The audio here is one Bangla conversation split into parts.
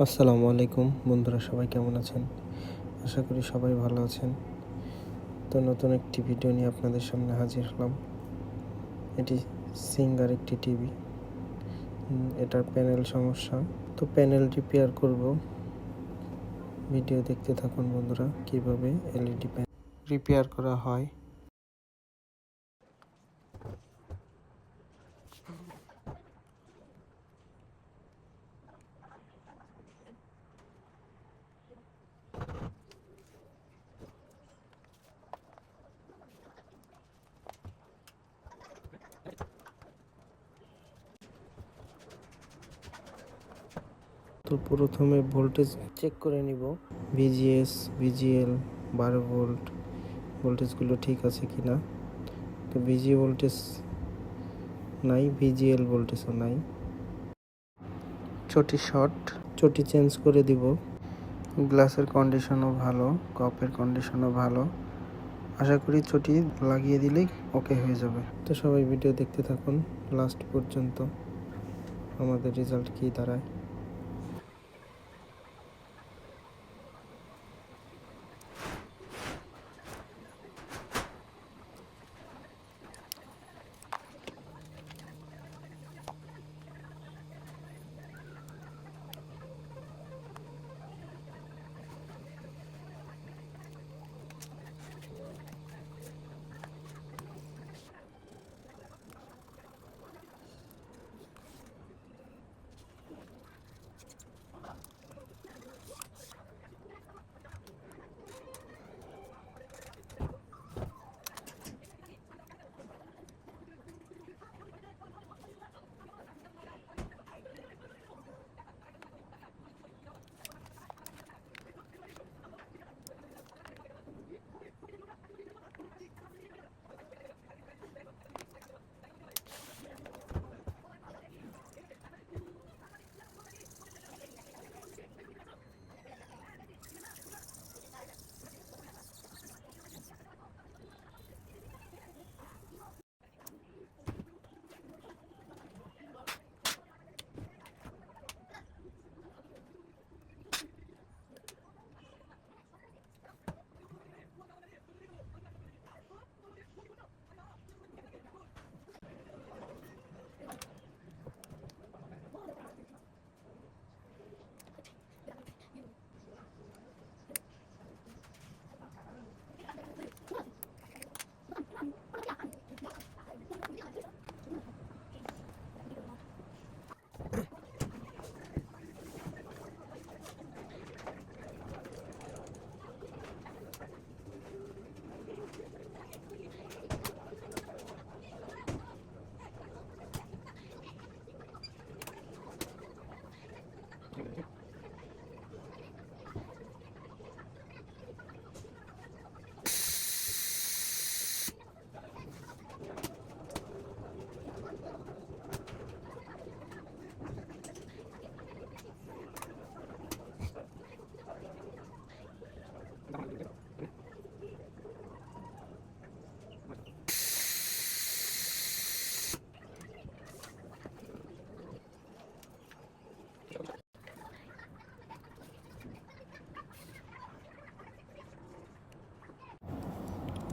আসসালামু আলাইকুম বন্ধুরা, সবাই কেমন আছেন? আশা করি সবাই ভালো আছেন। তো নতুন একটি ভিডিও নিয়ে আপনাদের সামনে হাজির হলাম। এটি সিঙ্গার একটি টিভি। এটার প্যানেল সমস্যা, তো প্যানেল রিপেয়ার করব। ভিডিও দেখতে থাকুন বন্ধুরা, কিভাবে এলইডি প্যানেল রিপেয়ার করা হয়। তো প্রথমে ভোল্টেজ চেক করে নিব, ভিজিএস, ভিজিএল, 12 ভোল্ট ভোল্টেজগুলো ঠিক আছে কিনা। তো ভিজি ভোল্টেজ নাই, ভিজিএল ভোল্টেজও নাই। চটি শর্ট, চটি চেঞ্জ করে দিব। গ্লাসের কন্ডিশনও ভালো, কাপের কন্ডিশনও ভালো। আশা করি চটি লাগিয়ে দিলেই ওকে হয়ে যাবে। তো সবাই ভিডিও দেখতে থাকুন লাস্ট পর্যন্ত, আমাদের রেজাল্ট কী দাঁড়ায়।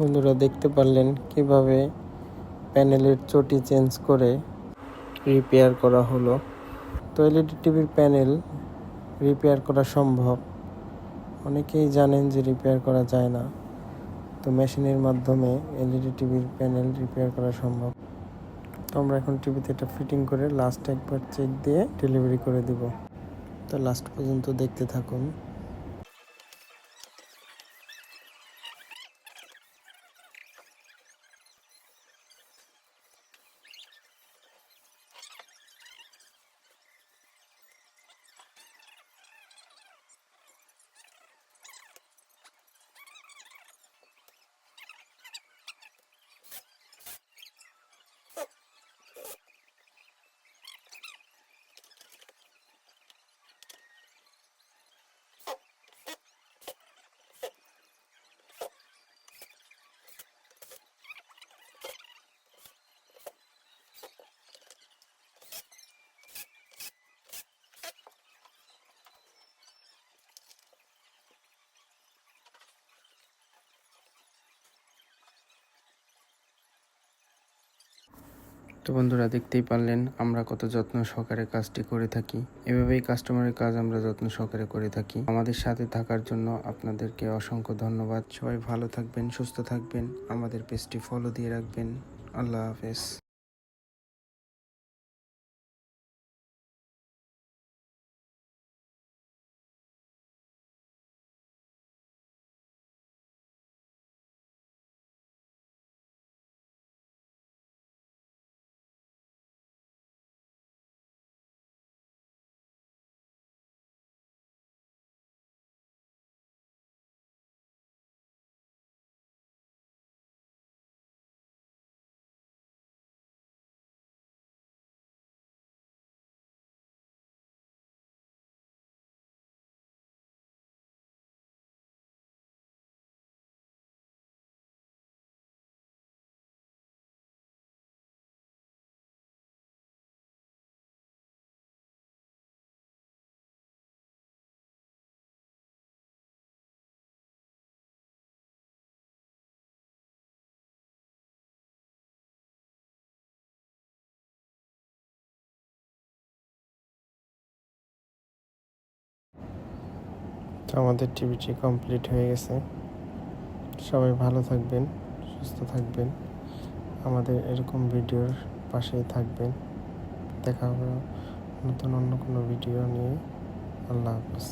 বন্ধুরা দেখতে পারলেন কিভাবে প্যানেলের চটি চেঞ্জ করে রিপেয়ার করা হলো। তো এলইডি টিভির প্যানেল রিপেয়ার করা সম্ভব। অনেকেই জানেন যে রিপেয়ার করা যায় না, তো মেশিনের মাধ্যমে এলইডি টিভির প্যানেল রিপেয়ার করা সম্ভব। তো আমরা এখন টিভিতে এটা ফিটিং করে লাস্ট একবার চেক দিয়ে ডেলিভারি করে দিব। তো লাস্ট পর্যন্ত দেখতে থাকুন। তো বন্ধুরা দেখতেই পারলেন আমরা কত যত্ন সহকারে কাজটি করে থাকি। এভাবেই কাস্টমারের কাজ আমরা যত্ন সহকারে করে থাকি। আমাদের সাথে থাকার জন্য আপনাদেরকে অসংখ্য ধন্যবাদ। সবাই ভালো থাকবেন, সুস্থ থাকবেন, আমাদের পেজটি ফলো দিয়ে রাখবেন। আল্লাহ হাফেজ। তো আমাদের টিভিটি কমপ্লিট হয়ে গেছে। সবাই ভালো থাকবেন, সুস্থ থাকবেন, আমাদের এরকম ভিডিওর পাশেই থাকবেন। দেখা হবে নতুন অন্য কোনো ভিডিও নিয়ে। আল্লাহ হাফেজ।